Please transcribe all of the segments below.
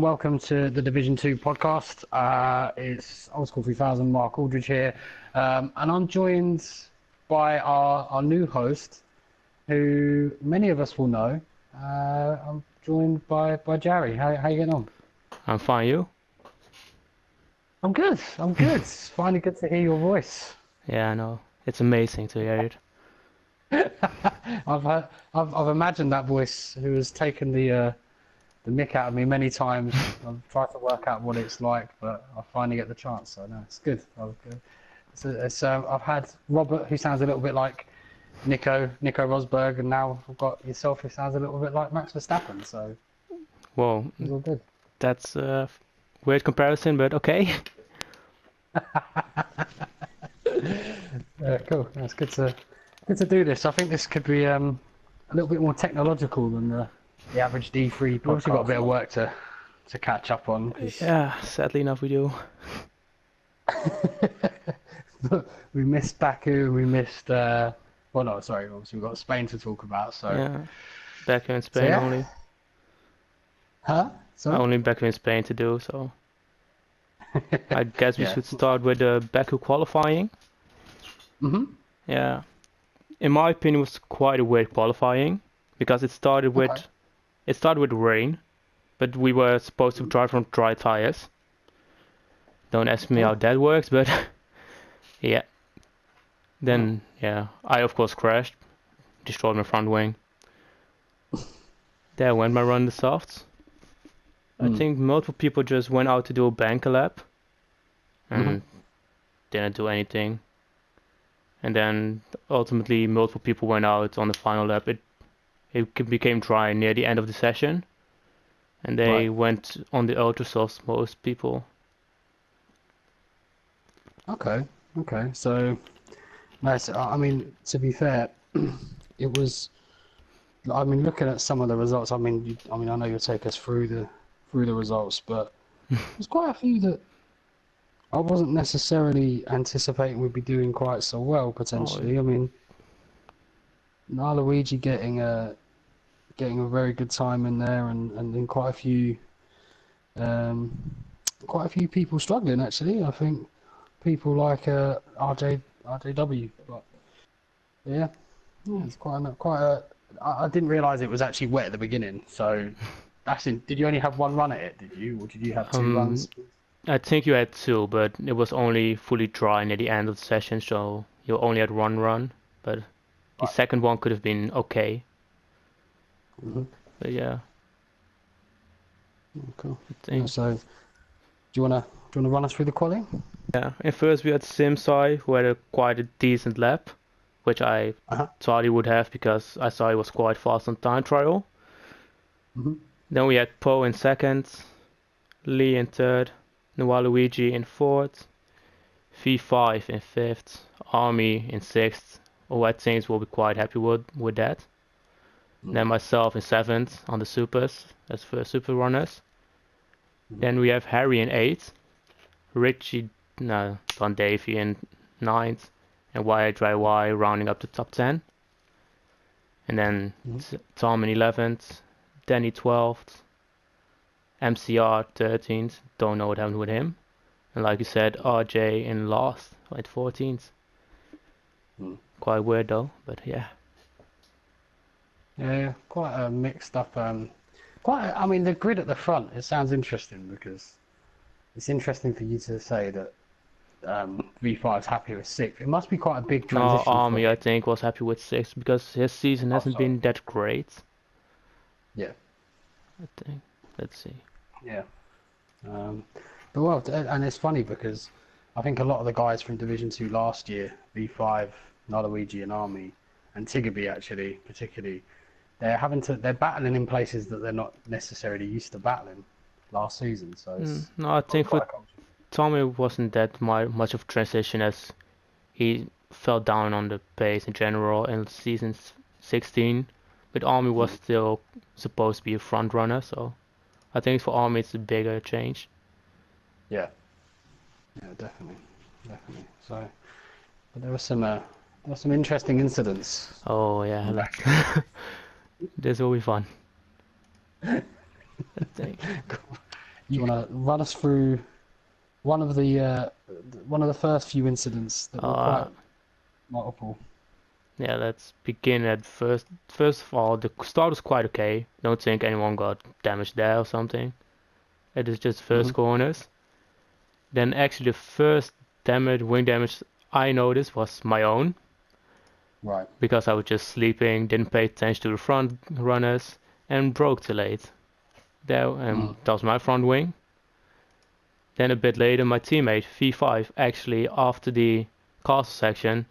Welcome to the Division 2 podcast. It's Old School 3000, Mark Aldridge here. And I'm joined by our new host, who many of us will know. I'm joined by Jari. How you getting on? I'm fine, you? I'm good. It's finally good to hear your voice. Yeah, I know. It's amazing to hear it. I've imagined that voice who has taken the mick out of me many times. I've tried to work out what it's like, but I finally get the chance. So no, it's good. I've had Robert, who sounds a little bit like Nico Rosberg, and now I've got yourself, who sounds a little bit like Max Verstappen. So Well, it's all good. that's a weird comparison, but okay. Cool. It's good to do this. I think this could be a little bit more technological than the average D3 podcast. We've obviously got a bit of work to catch up on. Yeah, sadly enough we do. We missed Baku. We missed. Well, no, sorry. Obviously, we've got Spain to talk about. So. Yeah, back in Spain yeah. only. Huh? Sorry? Only back in Spain to do, so I guess we Yeah. should start with the Baku qualifying. Mm-hmm. Yeah, in my opinion, it was quite a weird qualifying because it started with rain, but we were supposed to drive on dry tires. Don't ask me how that works, but yeah. Then I of course crashed, destroyed my front wing. There went my run the softs. I think multiple people just went out to do a banker lap and didn't do anything. And then ultimately multiple people went out on the final lap. It became dry near the end of the session, and they went on the ultra softs, most people. Okay. So, nice. I mean, to be fair, it was. I mean, looking at some of the results. I mean, I know you'll take us through the results, but there's quite a few that I wasn't necessarily anticipating would be doing quite so well potentially. I mean, Luigi getting a very good time in there, and then quite a few people struggling actually. I think people like RJW, but yeah, it's quite a. I didn't realise it was actually wet at the beginning, so did you only have one run at it? Did you, or did you have two runs? I think you had two, but it was only fully dry near the end of the session, so you only had one run. But the second one could have been okay. But yeah. Cool. So, do you wanna run us through the quali? Yeah. And first we had Simsai, who had quite a decent lap, which I thought he would have because I saw he was quite fast on time trial. Then we had Poe in second, Lee in third, Luigi in fourth, V5 in fifth, Army in sixth. Oh, I think we'll be quite happy with that. Then myself in seventh on the supers, as for super runners. Then we have Harry in eighth, Don Davey in ninth, and YY rounding up the top 10. And then Tom in 11th, Danny 12th, MCR 13th, don't know what happened with him. And like you said, RJ in last at 14th. Quite weird though, but yeah. Yeah, quite a mixed up. I mean, the grid at the front. It sounds interesting because it's interesting for you to say that V5's happy with sixth. It must be quite a big transition. No, Army I think was happy with sixth because his season hasn't been that great. Yeah. I think. Let's see. Yeah. But well, and it's funny because I think a lot of the guys from Division 2 last year, V5, Luigi and Army, and Tigaby actually, particularly, they're battling in places that they're not necessarily used to battling last season. So no, I think for Tommy wasn't that much of a transition as he fell down on the pace in general in season 16, but Army was still supposed to be a front runner, so I think for Army it's a bigger change. Yeah, definitely. So, but there were some interesting incidents. Oh yeah, like this will be fun. I think. Do you want to run us through one of the first few incidents that were quite multiple? Yeah, let's begin at first. First of all, the start was quite okay. Don't think anyone got damaged there or something. It is just first corners. Then actually the first wing damage I noticed was my own. Right. Because I was just sleeping, didn't pay attention to the front runners, and broke too late. That was my front wing. Then a bit later, my teammate V5 actually after the castle section,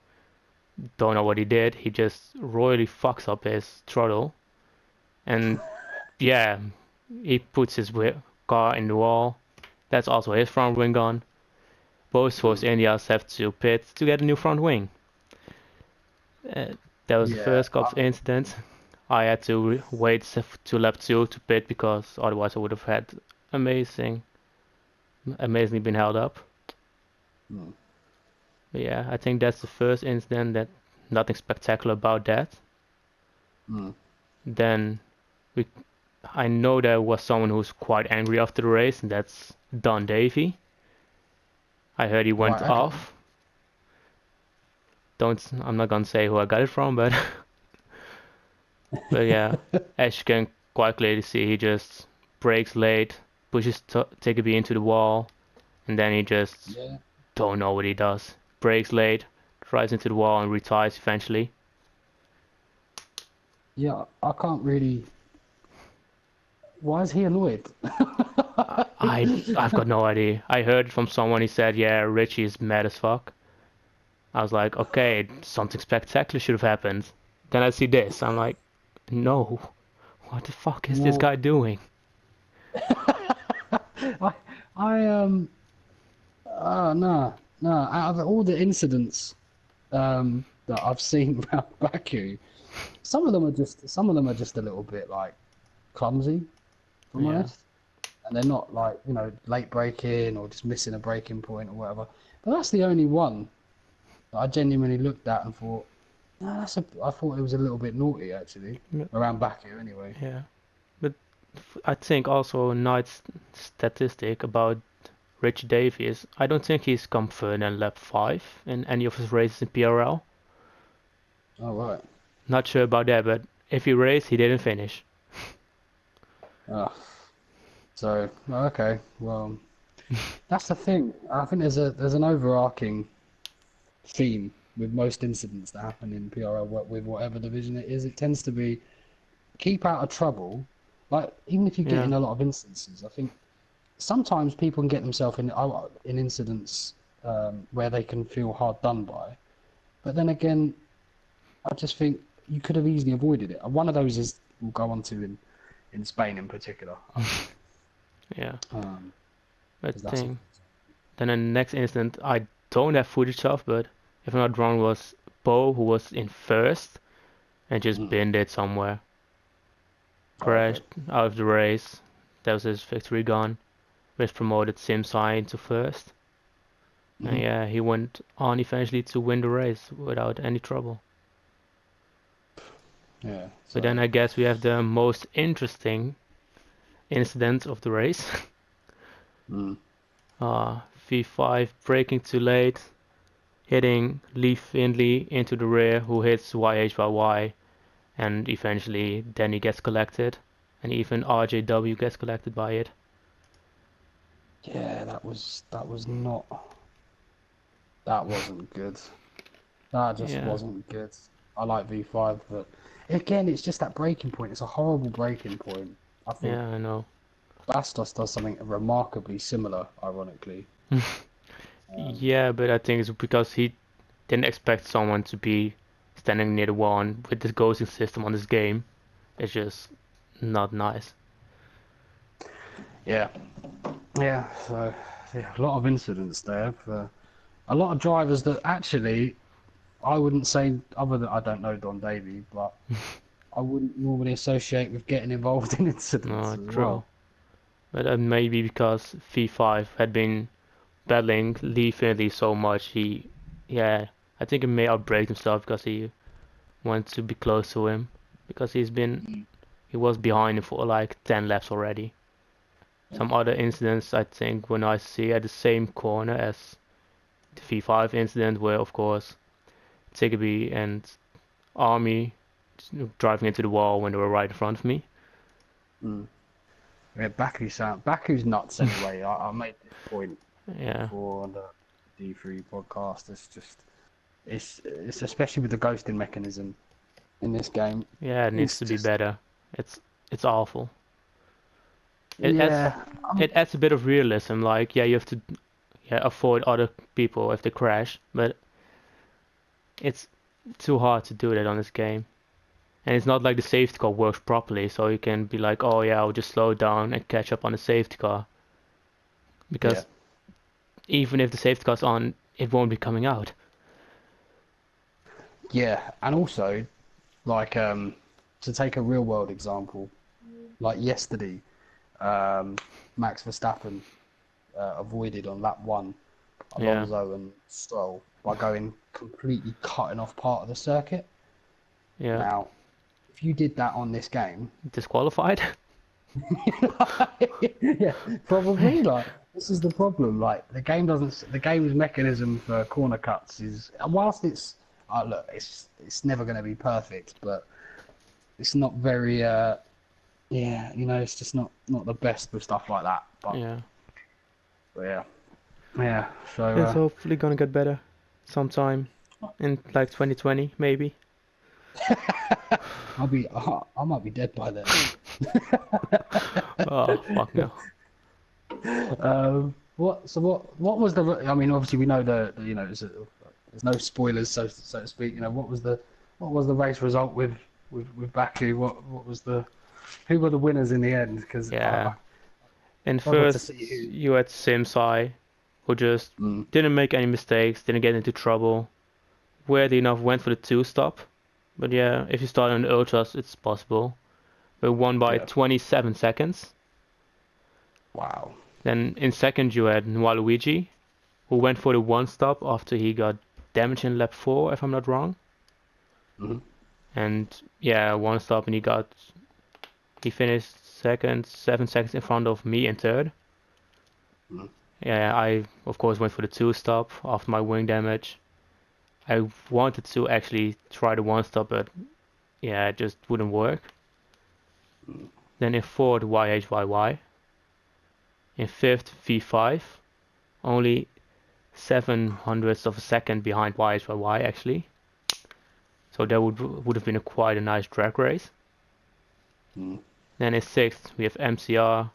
don't know what he did. He just royally fucks up his throttle, and yeah, he puts his car in the wall. That's also his front wing gone. Both Force Indias have to pit to get a new front wing. That was the first couple of incidents. I had to wait to lap 2 to pit because otherwise I would have had amazingly been held up. But yeah, I think that's the first incident. That nothing spectacular about that. Then I know there was someone who's quite angry after the race, and that's Don Davy. I heard he went off. I'm not gonna say who I got it from, but but yeah, as you can quite clearly see, he just brakes late, pushes Tickeby into the wall, and then he just don't know what he does. Brakes late, drives into the wall, and retires eventually. Yeah, I can't really. Why is he annoyed? I've got no idea. I heard from someone. He said, "Yeah, Richie is mad as fuck." I was like, "Okay, something spectacular should have happened." Then I see this. I'm like, "No, what the fuck is this guy doing?" No. Out of all the incidents that I've seen around Baku, some of them are just a little bit like clumsy, if I'm honest. And they're not like, late braking or just missing a braking point or whatever. But that's the only one that I genuinely looked at and thought, no, I thought it was a little bit naughty actually, around Baku anyway. Yeah, but I think also a nice statistic about Rich Davies, I don't think he's come further than lap 5 in any of his races in PRL. Oh, right. Not sure about that, but if he raced, he didn't finish. So, okay, well, that's the thing. I think there's an overarching theme with most incidents that happen in PRL with whatever division it is. It tends to be keep out of trouble. Like, even if you get in a lot of instances, I think sometimes people can get themselves in incidents where they can feel hard done by. But then again, I just think you could have easily avoided it. One of those is we'll go on to in Spain in particular. Yeah. Then the next incident I don't have footage of, but if I'm not wrong, was Bo who was in first and just binned it somewhere. Crashed out of the race. That was his victory gone. Which promoted Simsai into first. And yeah, he went on eventually to win the race without any trouble. Yeah. But then I guess we have the most interesting incident of the race. V5 braking too late, hitting Lee Findley into the rear, who hits YHYY, and eventually Danny gets collected, and even RJW gets collected by it. Yeah, that wasn't good. That just wasn't good. I like V5, but again, it's just that breaking point. It's a horrible breaking point. I think. Yeah, I know. Bastos does something remarkably similar, ironically. Yeah, but I think it's because he didn't expect someone to be standing near the wall, and with this ghosting system on this game, it's just not nice. Yeah. So a lot of incidents there. A lot of drivers that actually, I wouldn't say, other than I don't know Don Davy, but I wouldn't normally associate with getting involved in incidents. No, true. Well. But maybe because V5 had been battling Lee Findley so much, I think he may outbrake himself because he wanted to be close to him, because he was behind him for like 10 laps already. Some other incidents I think were nice to see at the same corner as the V5 incident, where of course Tiggerby and Army driving into the wall when they were right in front of me. Yeah, Baku's nuts anyway. I made this point before on the D3 podcast. It's especially with the ghosting mechanism in this game. Yeah, it needs to be better. It's awful. It adds a bit of realism. Like, you have to avoid other people if they crash, but it's too hard to do that on this game. And it's not like the safety car works properly, so you can be like, oh yeah, I'll just slow down and catch up on the safety car. Because even if the safety car's on, it won't be coming out. Yeah, and also, like, to take a real world example, like yesterday, Max Verstappen avoided on lap 1 Alonso and Stroll by completely cutting off part of the circuit. Yeah. Now, if you did that on this game, disqualified. Yeah, probably. Like, this is the problem. Like, the game's mechanism for corner cuts is, whilst it's look, it's never going to be perfect, but it's not very it's just not the best with stuff like that. But yeah. So it's hopefully gonna get better sometime in like 2020 maybe. I might be dead by then. Oh fuck no. What was the? I mean, obviously we know there's no spoilers, so to speak. What was the race result with Baku? Who were the winners in the end? Because in first you had Simsai, who just didn't make any mistakes, didn't get into trouble. Weirdly enough, went for the 2-stop. But yeah, if you start on the ultras, it's possible. We won by 27 seconds. Wow. Then in second you had Waluigi, who went for the 1-stop after he got damage in lap 4, if I'm not wrong. And 1-stop, and he finished second, 7 seconds in front of me in third. Yeah, I of course went for the 2-stop after my wing damage. I wanted to actually try the 1-stop, but it just wouldn't work. Then in fourth, YHYY. In fifth, V5. Only 0.07 of a second behind YHYY actually. So that would have been quite a nice drag race. Then in sixth, we have MCR.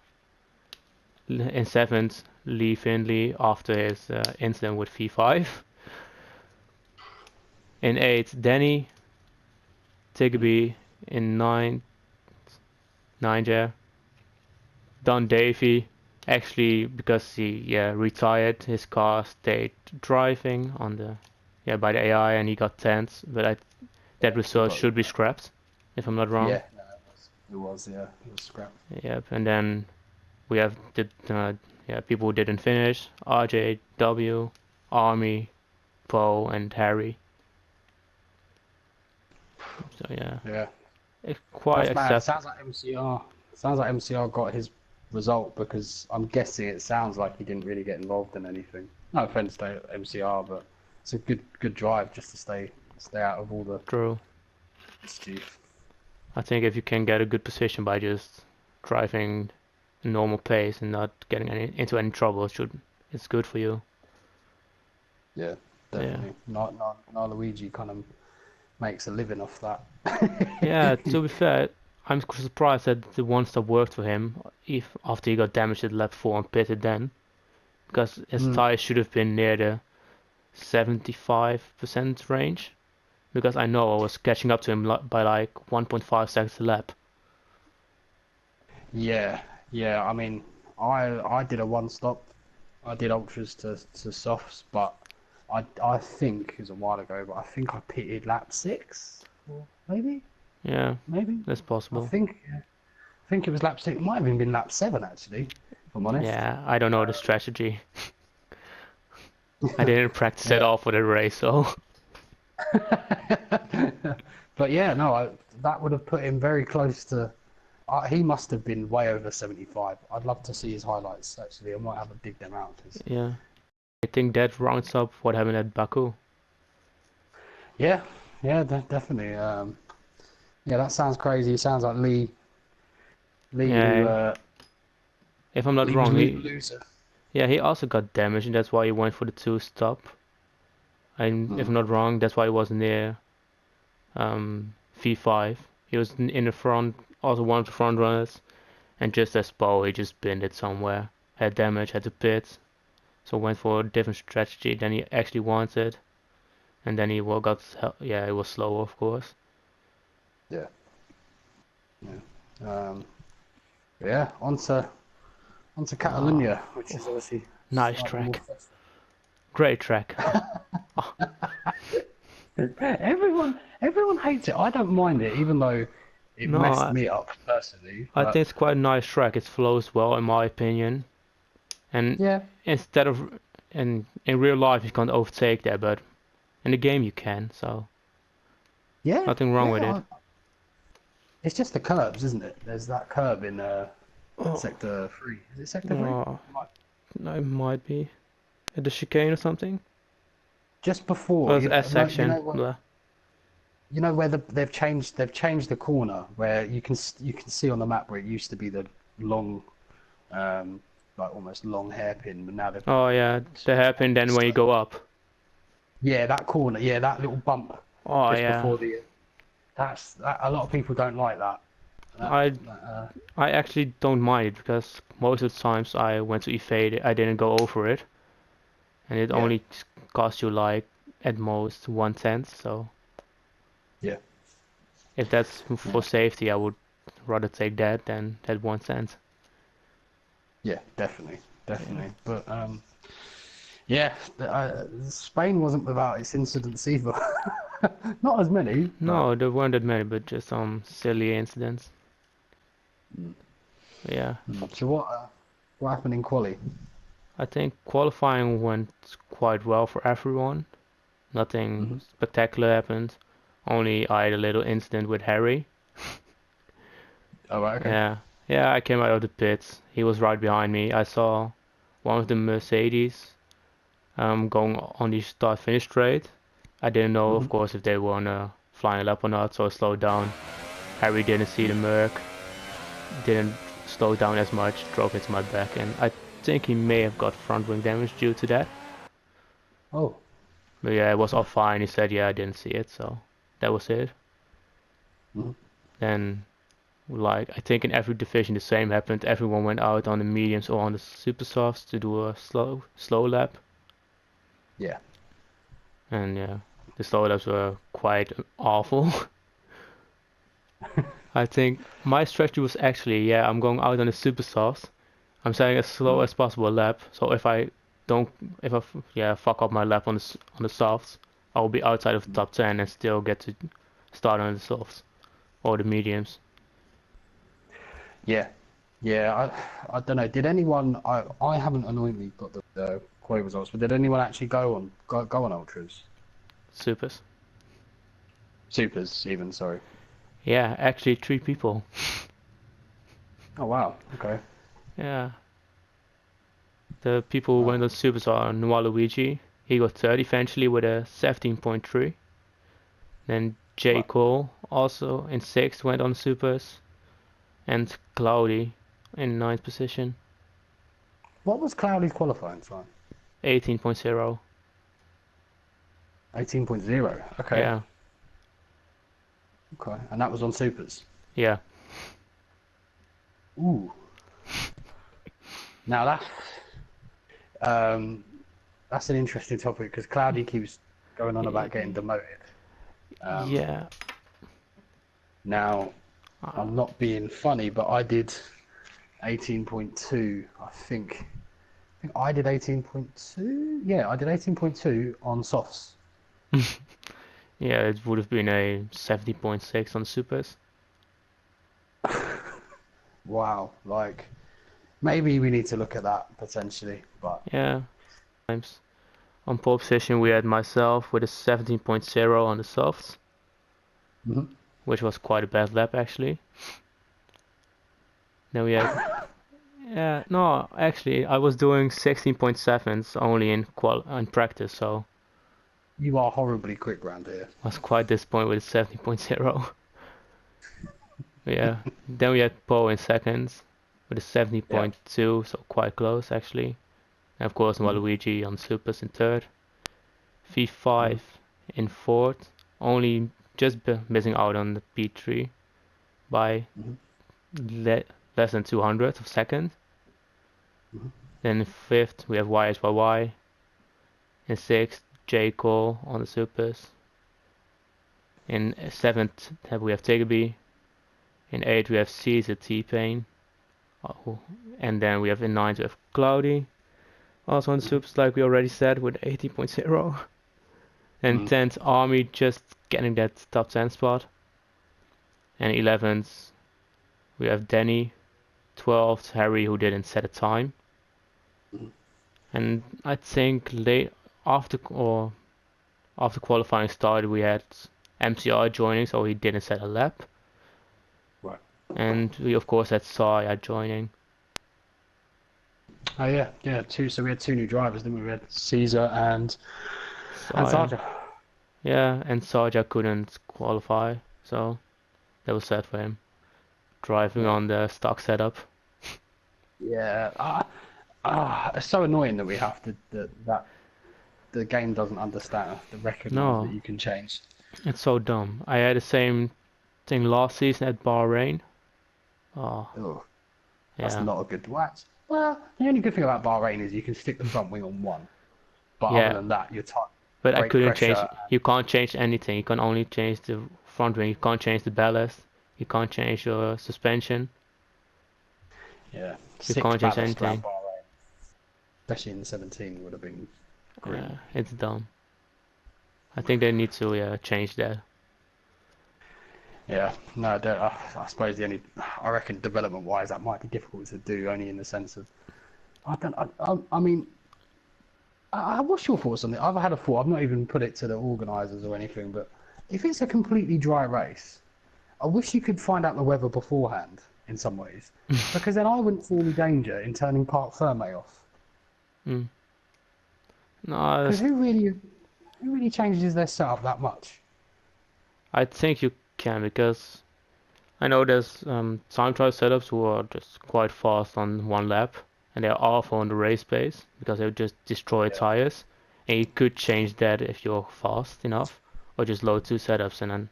In seventh, Lee Findlay after his incident with V5. In 8th, Danny. Tiggerby in 9th, Don Davey, actually because he retired, his car stayed driving on the by the AI and he got 10th, but that result should be scrapped, if I'm not wrong. Yeah, no, it was scrapped. Yep, and then we have the people who didn't finish: RJ, W, Army, Poe, and Harry. So it's quite acceptable. Sounds like MCR got his result, because I'm guessing it sounds like he didn't really get involved in anything. No offense to MCR, but it's a good drive just to stay out of all the mischief. I think if you can get a good position by just driving a normal pace and not getting into any trouble, it's good for you. Yeah, definitely. Not Luigi kind of makes a living off that. Yeah, to be fair, I'm surprised that the 1-stop worked for him after he got damaged at lap 4 and pitted then, because his tires should have been near the 75% range, because I know I was catching up to him by like 1.5 seconds a lap. Yeah, I mean, I did a 1-stop. I did ultras to softs, but I think it was a while ago, but I think I pitted lap 6, or maybe. Yeah, maybe that's possible. I think it was lap 6. It might have even been lap 7 actually, if I'm honest. Yeah, I don't know the strategy. I didn't practice at all for the race, so. But that would have put him very close to he must have been way over 75. I'd love to see his highlights, actually. I might have to dig them out. Yeah. I think that rounds up what happened at Baku. Yeah, yeah, definitely. Yeah, that sounds crazy. It sounds like Lee, Yeah, if I'm not Lee was wrong, loser. he also got damaged, and that's why he went for the two stop. And if I'm not wrong, that's why he was near V5. He was in the front, also one of the front runners, and just as Bo, he just binned it somewhere. Had damage, had to pit, so went for a different strategy than he actually wanted. And then he got, yeah, it was slow, of course. Yeah. Yeah. Yeah, onto Catalunya, which is obviously nice track. Great track. Everyone hates it. I don't mind it, even though it messed me up personally. I think it's quite a nice track. It flows well, in my opinion. And yeah, instead of in real life you can't overtake there, but in the game you can. So yeah, nothing wrong with it. It's just the curbs, isn't it? There's that curb in Sector 3. Is it Sector 3? No, it might be at the chicane or something. Just before the S section. You know where they've changed the corner where you can see on the map where it used to be the long, like almost long hairpin, but now they've. Oh yeah, the hairpin. Then when you go up. Yeah, that corner. Yeah, that little bump. Oh just yeah. Before that, a lot of people don't like that. I actually don't mind it because most of the times I went to evade, I didn't go over it, and it only cost you like at most 1/10. So yeah, if that's for safety, I would rather take that than that 1/10. Yeah, definitely. But yeah, Spain wasn't without its incidents either. Not as many. No, there weren't that many, but just some silly incidents. Yeah. So what happened in quali? I think qualifying went quite well for everyone. Nothing spectacular happened. Only I had a little incident with Harry. Oh, right, okay. Yeah, I came out of the pits. He was right behind me. I saw one of the Mercedes going on the start-finish straight. I didn't know, of course, if they were on a flying lap or not, so I slowed down. Harry didn't see the Merc, didn't slow down as much, drove into my back, and I think he may have got front wing damage due to that. Oh. But yeah, it was all fine. He said, yeah, I didn't see it, so that was it. Then, like, I think in every division the same happened. Everyone went out on the mediums or on the super softs to do a slow lap. Yeah. And yeah, the slow laps were quite awful. I think my strategy was actually, I'm going out on the super softs. I'm setting as slow as possible lap. So if I fuck up my lap on the softs, I will be outside of the top 10 and still get to start on the softs or the mediums. Yeah. I don't know. Did anyone? I haven't annoyingly got the quali results, but did anyone actually go on ultras? Supers even, sorry. Yeah, actually 3 people. Oh wow. Okay. Yeah. The people who went on supers are Luigi. He got third eventually with a 17.3. Then J. Cole also in 6th went on supers. And Cloudy in 9th position. What was Cloudy's qualifying time? 18.0. 18.0. Okay. Yeah. Okay, and that was on supers. Yeah. Ooh. Now that's an interesting topic because Cloudy keeps going on about getting demoted. Yeah. Now, I'm not being funny, but I did 18.2. I think I did 18.2. Yeah, I did 18.2 on softs. Yeah, it would have been a 70.6 on supers. Wow, like maybe we need to look at that potentially, but yeah. Times on pole position we had myself with a 17.0 on the softs, which was quite a bad lap actually. Then we had no, actually I was doing 16.7s only in practice, so You are horribly quick round here. I was quite disappointed with 17.0. Yeah. Then we had Poe in seconds with a 70.2, so quite close actually. And of course Waluigi on supers in third. V5 in fourth, only just missing out on the P3 by less than 200 of second. Then in fifth we have YHYY. In sixth, J. Cole on the supers. In seventh we have Tiggerby. In eighth we have Caesar T-Pain. Oh, and then we have in ninth we have Cloudy. Also on the supers, like we already said, with 80.0. And 10th Army, just getting that top 10 spot. And 11th we have Danny. 12th Harry, who didn't set a time. And I think late after qualifying started, we had MCR joining, so he didn't set a lap. Right. And we of course had Saya joining. Oh yeah, two. So we had two new drivers, didn't we? We had Caesar and Sarja. Yeah, and Sarja couldn't qualify, so that was sad for him. Driving on the stock setup. Yeah, it's so annoying that we have to that the game doesn't understand the recognize that you can change. It's so dumb. I had the same thing last season at Bahrain. That's not a good watch. Well, the only good thing about Bahrain is you can stick the front wing on one. But other than that, you're tight. But I couldn't change. You can't change anything. You can only change the front wing. You can't change the ballast. You can't change your suspension. Yeah. You can't change anything. Bahrain, especially in 17 would have been great. Yeah, it's dumb. I think they need to change that. Yeah, no, I suppose I reckon development-wise that might be difficult to do, only in the sense of, I mean, what's your thoughts on it? I've had a thought, I've not even put it to the organisers or anything, but if it's a completely dry race, I wish you could find out the weather beforehand in some ways, because then I wouldn't see any danger in turning Parc Fermé off. No, because who really changes their setup that much? I think you can, because I know there's time trial setups who are just quite fast on one lap, and they're awful on the race pace because they just destroy tires. And you could change that if you're fast enough, or just load two setups and then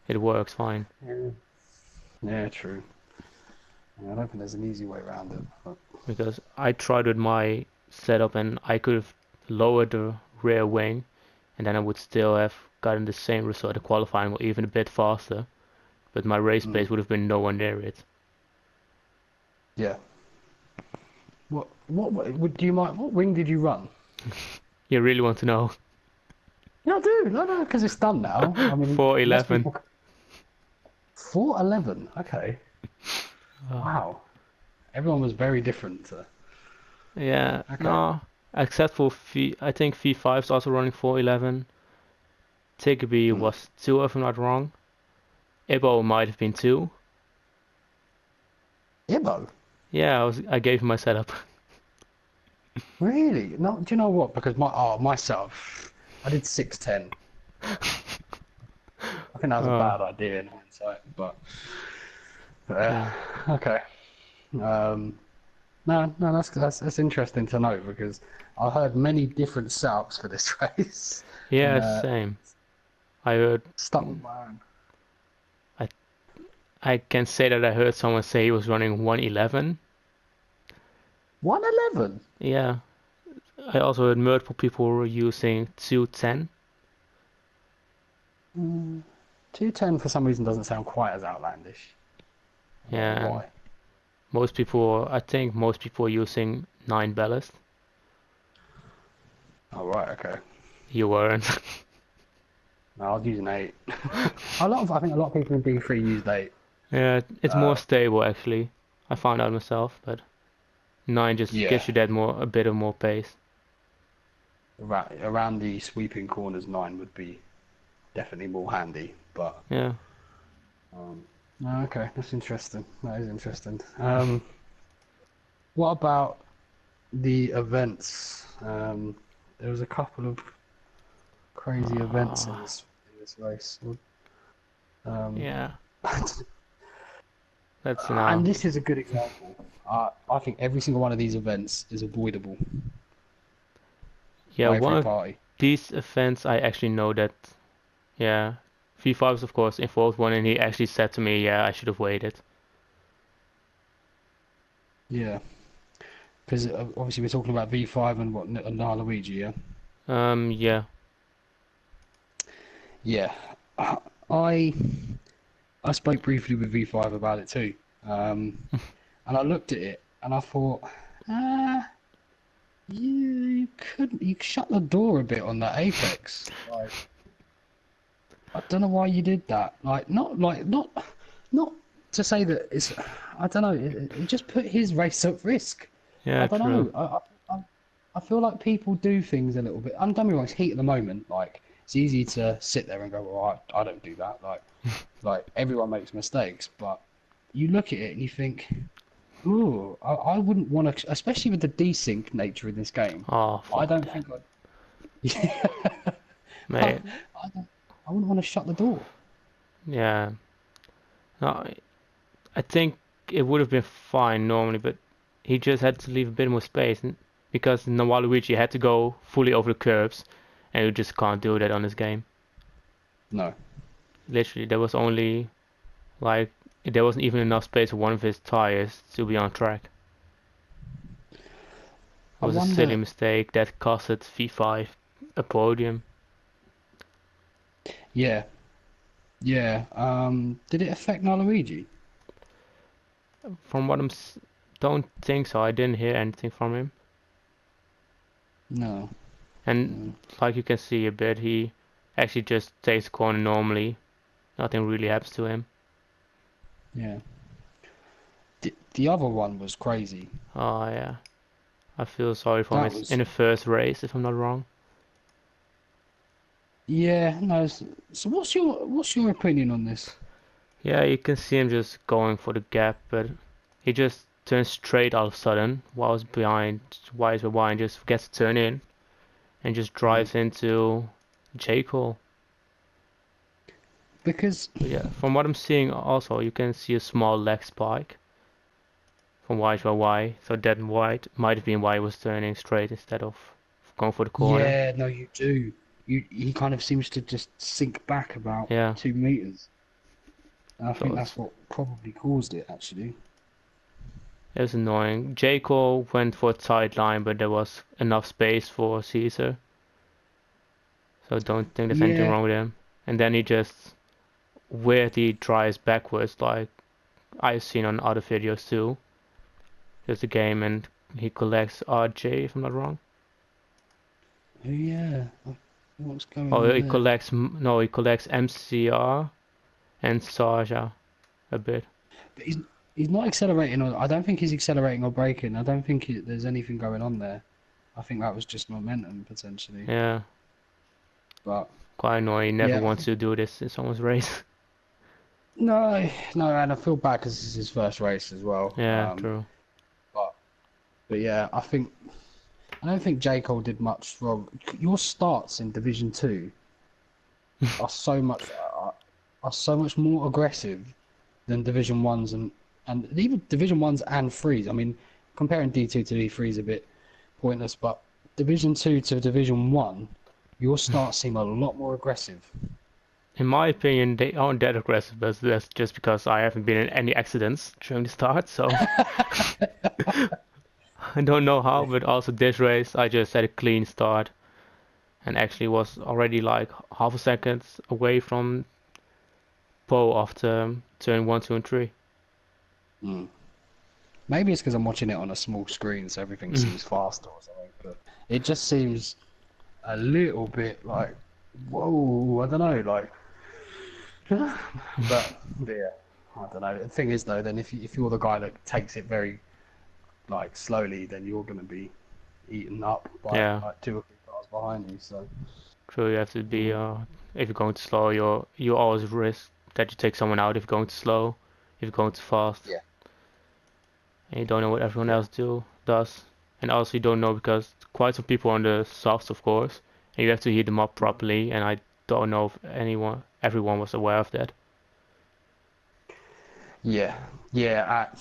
it works fine. Yeah, true. Yeah, I don't think there's an easy way around it. But... Because I tried with my setup and I could have lowered the rear wing, and then I would still have gotten the same result. The qualifying or even a bit faster, but my race pace would have been nowhere near it. Yeah. What do you mind? What wing did you run? You really want to know? Yeah, I do. No, because it's done now. I mean, 411. 411. Okay. Wow. Everyone was very different. Yeah. Okay. No, except for I think V5 is also running 411. Tiggerby was 2, if I'm not wrong. Ibo might have been 2. Ibo? Yeah, I gave him my setup. Really? No, do you know what? Because my setup, I did 610. I think that was a bad idea in hindsight, but okay. No, that's interesting to know, because I heard many different setups for this race. Yeah, same. I heard stuck with my own. I can say that I heard someone say he was running 111. 111? Yeah. I also heard multiple people were using 210. 210 for some reason doesn't sound quite as outlandish. Yeah. Why? I think most people are using 9 ballast. Oh, right, okay. You weren't. No, I was using 8. I think a lot of people in B3 used 8. Yeah, it's more stable actually. I found out myself, but 9 just gives you that a bit of more pace. Around the sweeping corners, 9 would be definitely more handy, but yeah, Oh, okay, that's interesting. That is interesting. What about the events? There was a couple of crazy events Uh, in this race. Um, yeah, that's and now. this is a good example. I think every single one of these events is avoidable Yeah, by one every of party. these events I actually know that. Yeah, V5 is of course involved one, and he actually said to me, "Yeah, I should have waited." Yeah, because obviously we're talking about V5 and what and Luigi, yeah. Yeah. Yeah, I I spoke briefly with V5 about it too, and I looked at it and I thought, ah, you shut the door a bit on that Apex. Like, I don't know why you did that. Not to say that it's, I don't know. It just put his race at risk. I Yeah, don't true. know. I feel like people do things a little bit. I'm don't me wrong. It's heat at the moment. Like it's easy to sit there and go, well, I don't do that. Like everyone makes mistakes, but you look at it and you think, ooh, I wouldn't want to, especially with the desync nature of this game. Oh, I fuck don't that, think I'd. I, mate. I wouldn't want to shut the door. Yeah. No, I think it would have been fine normally, but he just had to leave a bit more space, and because Waluigi had to go fully over the curbs, and you just can't do that on this game. No. Literally, there was only like there wasn't even enough space for one of his tires to be on track. It I was a silly wonder. mistake that costed V5 a podium. Yeah, yeah. Did it affect Luigi? From what don't think so. I didn't hear anything from him. No. And No. like you can see a bit, he actually just takes the corner normally. Nothing really happens to him. Yeah. The other one was crazy. Oh yeah, I feel sorry for him. That It's in was. the first race, if I'm not wrong. Yeah. No. So what's your opinion on this? Yeah, you can see him just going for the gap, but he just turns straight all of a sudden while he's behind, just forgets to turn in and just Hmm. drives into J. Cole. Because But yeah, from what I'm seeing also, you can see a small leg spike from Y, so that might have been why he was turning straight instead of going for the corner. yeah, no, you do. He kind of seems to just sink back about Yeah, 2 meters, and I so think that's what probably caused it actually. it was annoying. J. Cole went for a tight line, but there was enough space for Caesar, so don't think there's anything Yeah. wrong with him. And then he just weirdly drives backwards, like I've seen on other videos too. There's a game and he collects RJ, if I'm not wrong. Oh yeah. What's going Oh, on he there? collects, no, he collects MCR and Sarja a bit. But he's not accelerating, or I don't think he's accelerating or braking. I don't think there's anything going on there. I think that was just momentum potentially. Yeah, But quite annoying. He never yeah, I wants think to do this in someone's race. no, no, and I feel bad because this is his first race as well. Yeah, true. But but yeah, I don't think J Cole did much wrong. Your starts in Division Two are so much are so much more aggressive than Division Ones and even Division Ones and threes. I mean, comparing D2 to D3 is a bit pointless, but Division 2 to Division 1, your starts seem a lot more aggressive. In my opinion, they aren't that aggressive, but that's just because I haven't been in any accidents during the start, so I don't know how, but also this race I just had a clean start and actually was already like half a second away from Poe after turn 1, 2, and 3. Mm. Maybe it's because I'm watching it on a small screen, so everything seems faster or something, but it just seems a little bit like, whoa, I don't know, like, but yeah, I don't know. The thing is, though, then if you're the guy that takes it very like slowly, then you're going to be eaten up by Yeah, like 2 or 3 cars behind you. So true. You have to be mm, if you're going too slow, you always risk that you take someone out if you're going too slow. if you're going too fast. Yeah. And you don't know what everyone else does. And also you don't know because quite some people on the softs, of course, and you have to heat them up properly. And I don't know if everyone was aware of that. Yeah,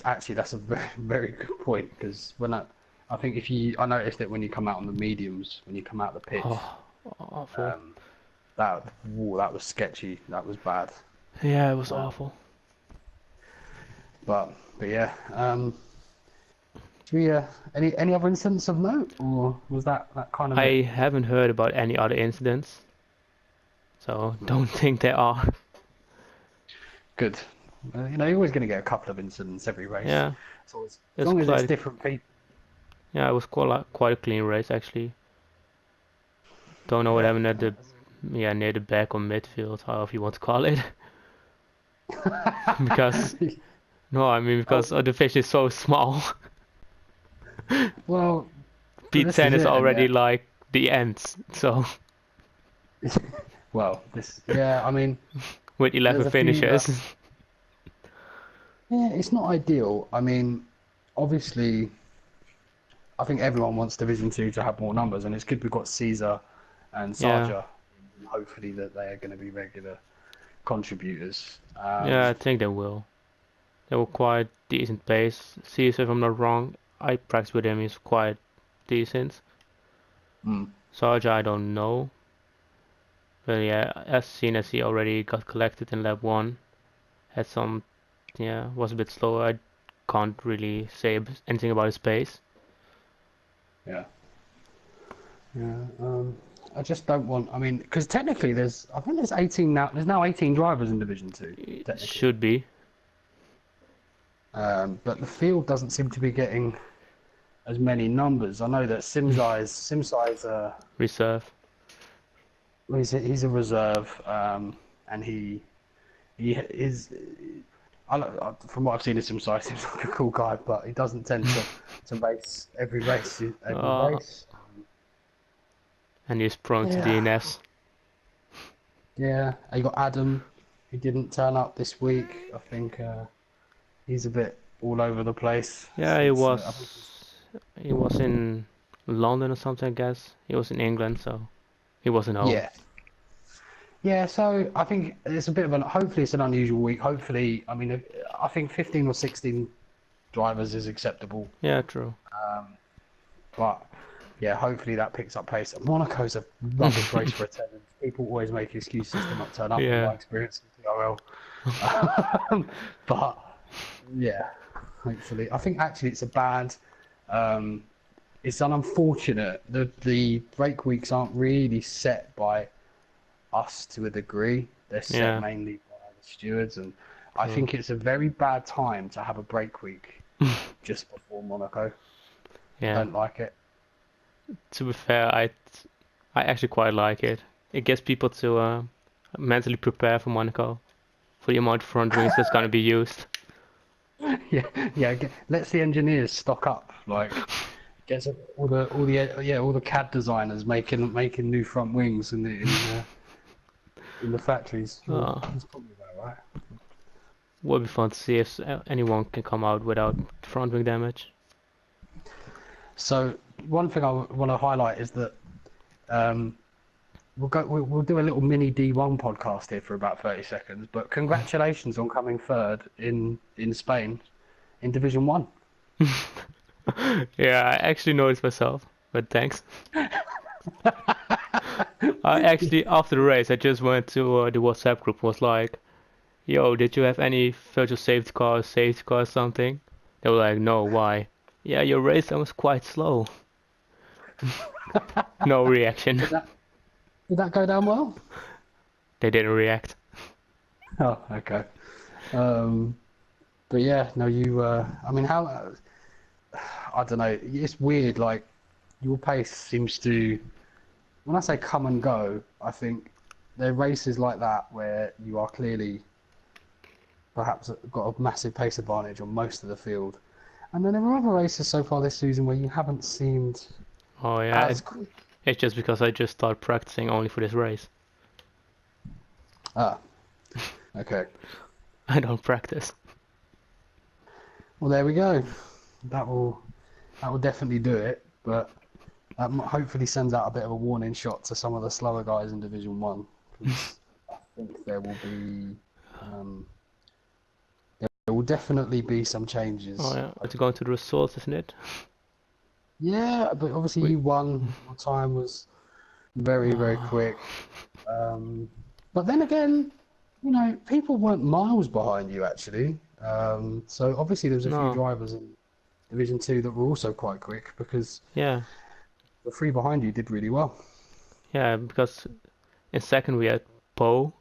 actually, that's a very, very good point because I think I noticed it when you come out on the mediums, when you come out the pitch, Oh, awful. that was sketchy, that was bad. Yeah, it was awful. But yeah, any other incidents of note, or was that kind of I it? haven't heard about any other incidents, so don't think there are. Good. You're always going to get a couple of incidents every race. Yeah, So as it's long as it's quite. different people. Yeah, it was quite a clean race actually. Don't know what Yeah. happened at the near the back or midfield, however you want to call it. Because because the fish is so small. Well, this P10 is is it, and already like the ends, so well, I mean, with 11 there's a few finishes. yeah, it's not ideal. I mean, obviously, I think everyone wants Division 2 to have more numbers, and it's good we've got Caesar and Yeah, Sarja. And hopefully that they are going to be regular contributors. yeah, I think they will. They were quite decent pace. Caesar, if I'm not wrong, I practiced with him, he's quite decent. Mm, Sarja, I don't know. But yeah, as seen as he already got collected in lap 1, had some, was a bit slower. I can't really say anything about his pace. yeah. Yeah. I just don't want. I mean, because technically I think there's 18 now. There's now 18 drivers in Division 2, It technically. should be. But the field doesn't seem to be getting as many numbers. I know that Simsai's Reserve. he's a reserve, and he is. From what I've seen of Simsai, he seems like a cool guy, but he doesn't tend to race every race. Race. And he's prone to Yeah. DNFs. Yeah, and you got Adam, who didn't turn up this week. I think he's a bit all over the place. Yeah, Since, he was in London or something, I guess. He was in England, so he wasn't home. yeah. Yeah, so I think it's a bit of hopefully it's an unusual week. Hopefully, I mean, I think 15 or 16 drivers is acceptable. Yeah, true. But yeah, hopefully that picks up pace. Monaco's a rubbish race for attendance. People always make excuses to not turn up, in Yeah. my experience in TRL. But yeah, hopefully. I think actually it's it's unfortunate that the break weeks aren't really set by us to a degree. They're set Yeah. mainly by the stewards, and I think it's a very bad time to have a break week just before Monaco. I Yeah. don't like it. To be fair, I actually quite like it. It gets people to mentally prepare for Monaco, for the amount of front wings that's gonna be used. Yeah. Let's the engineers stock up. Like, gets all the CAD designers making new front wings in the factories. Oh. That's probably about right. Would be fun to see if anyone can come out without front wing damage. So one thing I want to highlight is that we'll do a little mini D1 podcast here for about 30 seconds. But congratulations on coming third in Spain in Division 1. Yeah, I actually noticed myself, but thanks. I actually, after the race, I just went to the WhatsApp group and was like, yo, did you have any virtual safety car or something? They were like, no, why? Yeah, your race time was quite slow. No reaction. Did that go down well? They didn't react. Oh, okay. But yeah, no, I mean, I don't know. It's weird. Like, your pace seems to, when I say come and go, I think there are races like that where you are clearly perhaps got a massive pace advantage on most of the field. And then there are other races so far this season where you haven't seemed Oh yeah, as quick. it's just because I just started practicing only for this race. Ah, okay. I don't practice. Well, there we go. That will definitely do it. But that hopefully sends out a bit of a warning shot to some of the slower guys in Division 1. Because I think there will definitely be some changes. Oh yeah, it's going to the results, isn't it? Yeah, but obviously you won. Your time was very, very quick. But then again, people weren't miles behind you actually. So obviously there was a few No. drivers in Division 2 that were also quite quick because Yeah. the three behind you did really well. Yeah, because in second we had Poe,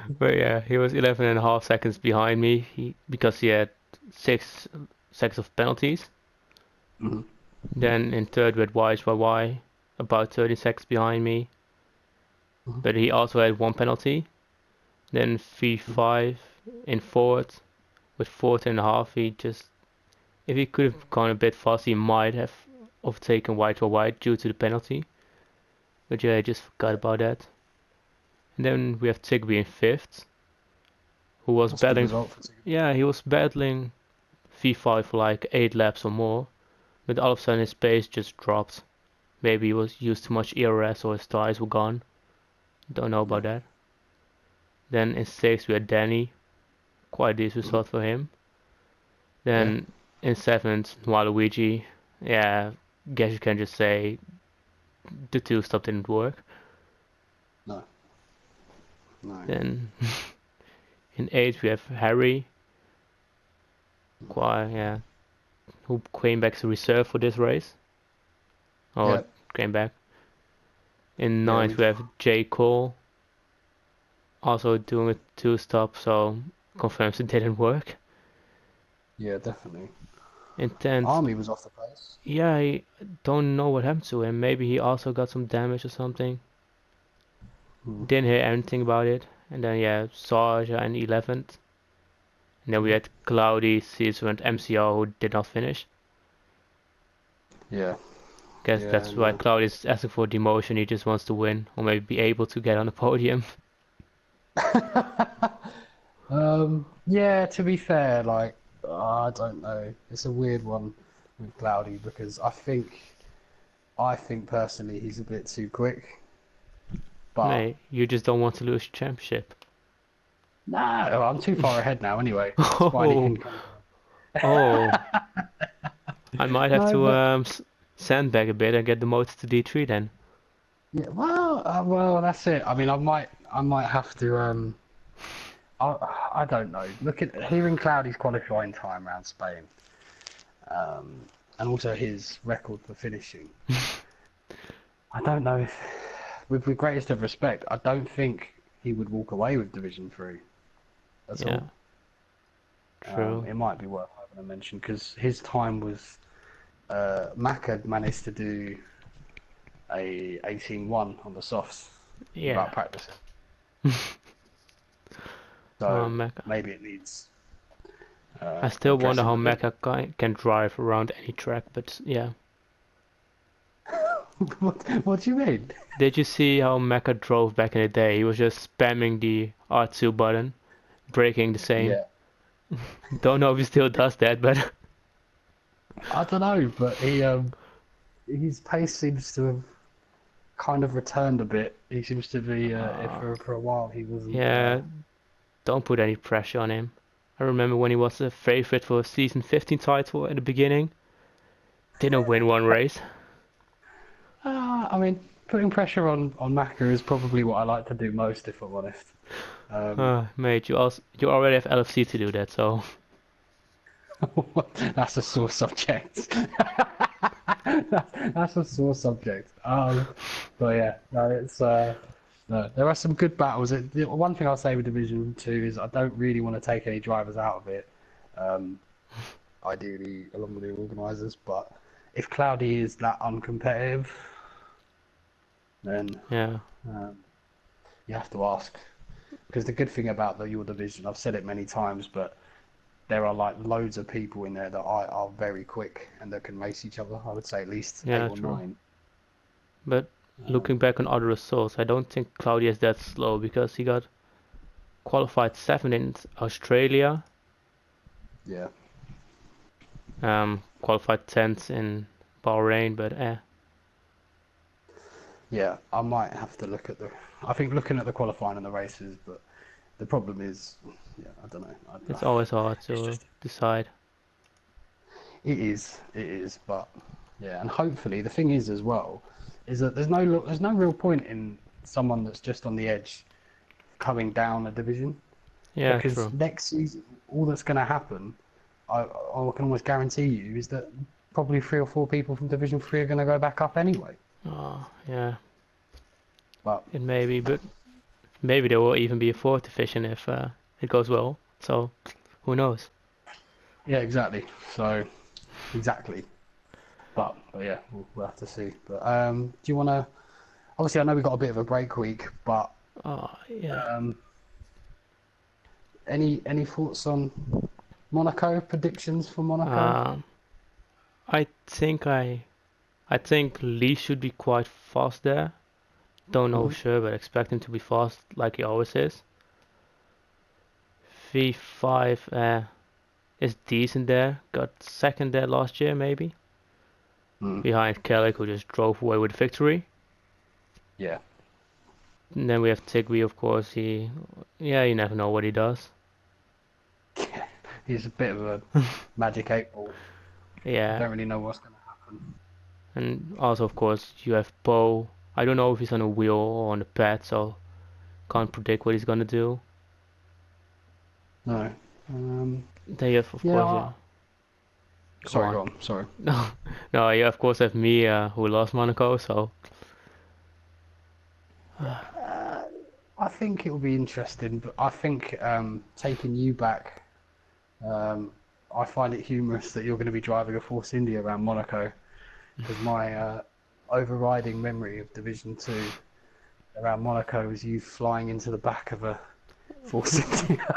but yeah, he was 11.5 seconds behind me because he had 6 seconds of penalties. Mhm. Then in third we had YY, about 30 seconds behind me, but he also had 1 penalty. Then V5 in fourth with 14.5. If he could have gone a bit faster, he might have overtaken YY due to the penalty. But yeah, I just forgot about that. And then we have Tigby in fifth, who was That's a good battling. result for Tigby. Yeah, he was battling V5 for like 8 laps or more, but all of a sudden his pace just dropped. Maybe he was used too much ERS or his tires were gone. Don't know about that. Then in sixth we had Danny, quite a decent result for him. Then in seventh, Waluigi. Yeah, guess you can just say the two-stop didn't work. No. Then in eighth we have Harry. Quite, who came back to reserve for this race. Came back. In ninth we have J. Cole. Also doing a two-stop, so confirms it didn't work. Yeah, definitely. In 10th, Army was off the pace. yeah, I don't know what happened to him. Maybe he also got some damage or something. Didn't hear anything about it. And then Sarja in 11th. And then we had Cloudy, Caesar, and MCR who did not finish. Yeah. Guess that's why Cloudy is asking for demotion. He just wants to win, or maybe be able to get on the podium. Yeah, to be fair, I don't know. It's a weird one with Cloudy because I think personally he's a bit too quick. But Mate, you just don't want to lose your championship. no, I'm too far ahead now anyway. I might have to sandbag a bit and get the motor to D3 then. Yeah, well, that's it. I mean, I might have to. I don't know. Hearing Cloudy's qualifying time around Spain, and also his record for finishing. I don't know if, with the greatest of respect, I don't think he would walk away with Division 3 at all. True. It might be worth having a mention because his time was, Mac had managed to do a 18-1 on the softs without practicing. So maybe it needs. I still wonder how Mecha can drive around any track, but yeah. What do you mean? Did you see how Mecha drove back in the day? He was just spamming the R2 button, braking the same. Yeah. Don't know if he still does that, but I don't know, but his pace seems to have kind of returned a bit. He seems to be for a while he wasn't. Yeah, don't put any pressure on him. I remember when he was a favorite for a season 15 title at the beginning. Didn't win one race. I mean, putting pressure on Macca is probably what I like to do most, if I'm honest. Mate, you already have LFC to do that, so. That's a sore subject. That's a sore subject. But yeah, no, it's no, there are some good battles. The one thing I'll say with Division 2 is I don't really want to take any drivers out of it. Ideally, along with the organisers, but if Cloudy is that uncompetitive, then you have to ask. Because the good thing about your division, I've said it many times, but there are like loads of people in there that are very quick and that can race each other. I would say at least 8 or 9. But looking back on other results, I don't think Cloudy is that slow because he got qualified 7th in Australia. Yeah. Qualified 10th in Bahrain, but Yeah, I might have to look at I think looking at the qualifying and the races, but the problem is, yeah, I don't know. it's always hard It's to just, decide. it is, but yeah, and hopefully the thing is as well, is that there's no real point in someone that's just on the edge coming down a division, Yeah, because true. next season all that's going to happen, I can almost guarantee you, is that probably 3 or 4 people from Division 3 are going to go back up anyway. Oh, yeah, But it may be, but maybe there will even be a fourth division if it goes well. So, who knows? yeah, exactly. So exactly. But yeah, we'll have to see. But do you want to? Obviously, I know we got a bit of a break week, but Oh, yeah. um, any thoughts on Monaco predictions for Monaco? Um, I think I think Lee should be quite fast there. Don't know Hmm. for sure, but expect him to be fast like he always is. V5 is decent there. Got second there last year, maybe. Mm. Behind Kelly, who just drove away with victory. Yeah. And then we have Tigby, of course. Yeah, you never know what he does. He's a bit of a magic 8 ball. Yeah, Don't really know what's going to happen. and also, of course, you have Poe. I don't know if he's on a wheel or on a pad, so can't predict what he's gonna do. No. Then you have, of course, Yeah. yeah. Go Sorry, on. go on. Sorry. No, no, you of course have me, who lost Monaco, so I think it will be interesting, but I think taking you back, I find it humorous that you're going to be driving a Force India around Monaco, because my overriding memory of Division 2 around Monaco is you flying into the back of a Force India.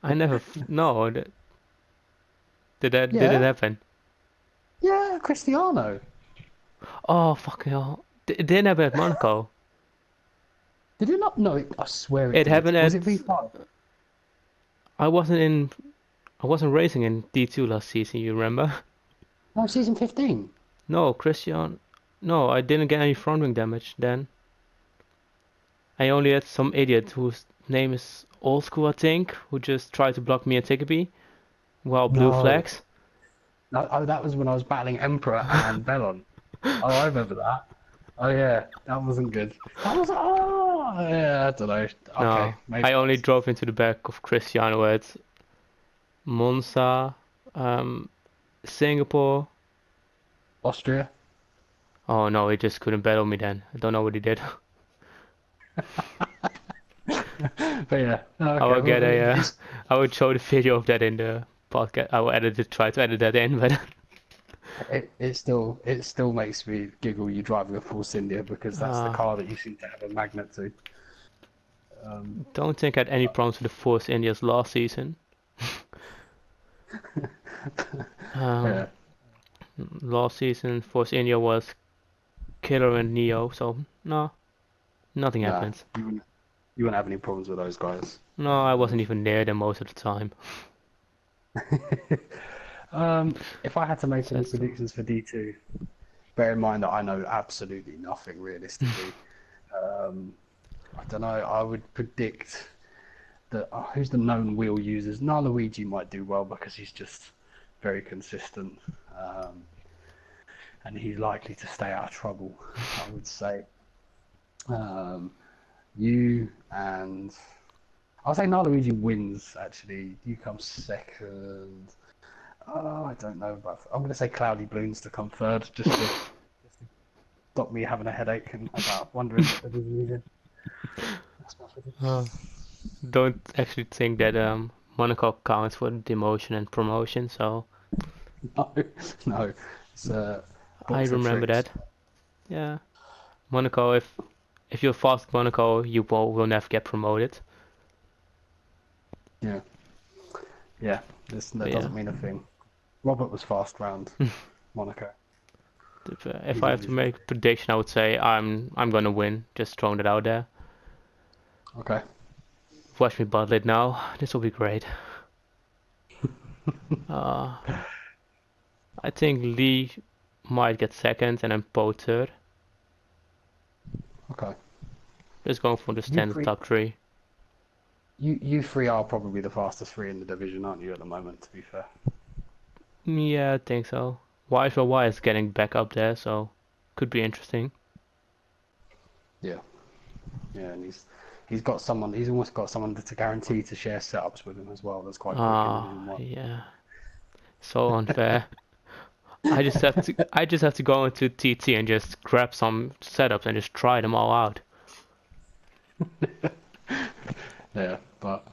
I never. No, did it Yeah, happen? yeah, Cristiano. Oh fucking hell! It didn't happen at Monaco. Did it not? No, I swear it It did. happened Was it at. V5? I wasn't in. I wasn't racing in D2 last season. You remember? No, season 15. No, Christian. No, I didn't get any front wing damage then. I only had some idiot whose name is Old School, I think, who just tried to block me at Tickety while blue No. flags. No, oh, that was when I was battling Emperor and Bellon. Oh, I remember that. Oh yeah, that wasn't good. That was yeah, I don't know. Okay, No, maybe I only that's drove into the back of Cristiano at Monza, um, Singapore. Austria. Oh no, he just couldn't battle me then. I don't know what he did. But yeah, I okay. will get Well, a. I would show the video of that in the podcast. I will edit it, try to edit that in, but it still makes me giggle. You driving a Force India because that's the uh, car that you seem to have a magnet to. don't think I had any problems with the Force Indias last season. Yeah, Um, Last season Force India was Killer and Neo, so no, nothing nah, happens. you wouldn't have any problems with those guys. No, I wasn't even near them most of the time. If I had to make any Says so. predictions for D2, bear in mind that I know absolutely nothing realistically. Um, I don't know. I would predict that who's the known wheel users? Luigi might do well because he's just very consistent, um, and he's likely to stay out of trouble. I would say um, you and I'll say Luigi wins. Actually, you come second. Oh, I don't know, but I'm going to say Cloudy Balloons to come third, just to stop me having a headache and about wondering what the division is. That's my prediction. Uh, don't actually think that Monaco counts for demotion and promotion, so No, no, it's a I box of remember tricks. that. Yeah, Monaco. If you're fast at Monaco, you will never get promoted. Yeah, yeah. But That yeah, doesn't mean a thing. Robert was fast round Monaco. if He's I have to always make a prediction, I would say I'm gonna win. Just throwing it out there. okay. Watch me bottle it now. This will be great. Uh, I think Lee might get second and then Po third. Okay. Just going for the standard top three. You three are probably the fastest three in the division, aren't you, at the moment, to be fair? Yeah, I think so. Y4Y is getting back up there, so could be interesting. Yeah. Yeah, and he's got someone. He's almost got someone to guarantee to share setups with him as well. That's quite quick in Division 1. Yeah. So unfair. I just have to go into TT and just grab some setups and just try them all out. Yeah, but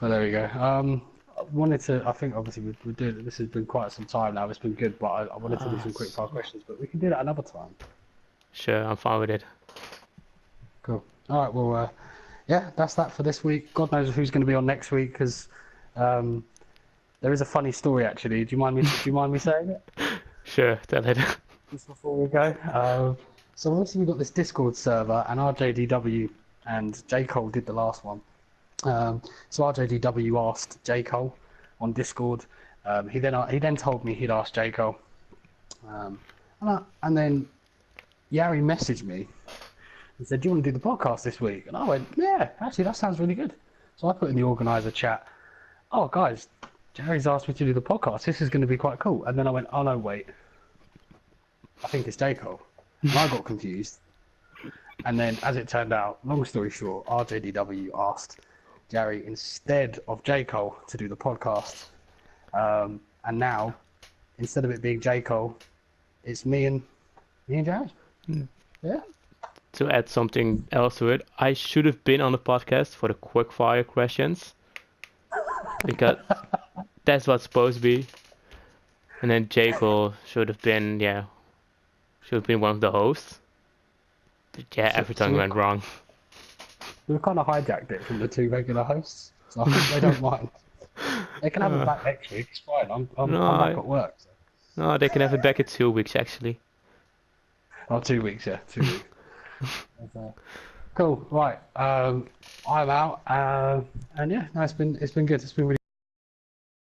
there we go. I think obviously we're doing this has been quite some time now. It's been good, but I wanted to do some quick fire questions, but we can do that another time. Sure, I'm fine with it. Cool. All right. Well, yeah, that's that for this week. God knows who's going to be on next week because there is a funny story actually. Do you mind me saying it? Sure, tell it. Just before we go. So obviously we've got this Discord server, and RJDW and J Cole did the last one. So RJDW asked J Cole on Discord. He then told me he'd asked J Cole, and then Jari messaged me and said, "Do you want to do the podcast this week?" And I went, "Yeah, actually that sounds really good." So I put in the organizer chat, "Oh guys, Jari's asked me to do the podcast. This is going to be quite cool." And then I went, "Oh no, wait, I think it's J Cole." And I got confused. And then, as it turned out, long story short, RJDW asked Jari instead of J Cole to do the podcast. And now, instead of it being J Cole, it's me and Jari. Yeah. To add something else to it, I should have been on the podcast for the quick fire questions because that's what's supposed to be. And then J Cole should have been one of the hosts. But yeah, everything went wrong. We've kind of hijacked it from the two regular hosts, so I think they don't mind. They can have it back next week. It's fine. I'm back at work. So. No, they can have it back in 2 weeks actually. Oh, 2 weeks, yeah, 2 weeks. Cool. Right. I'm out. And yeah, no, it's been good. It's been really.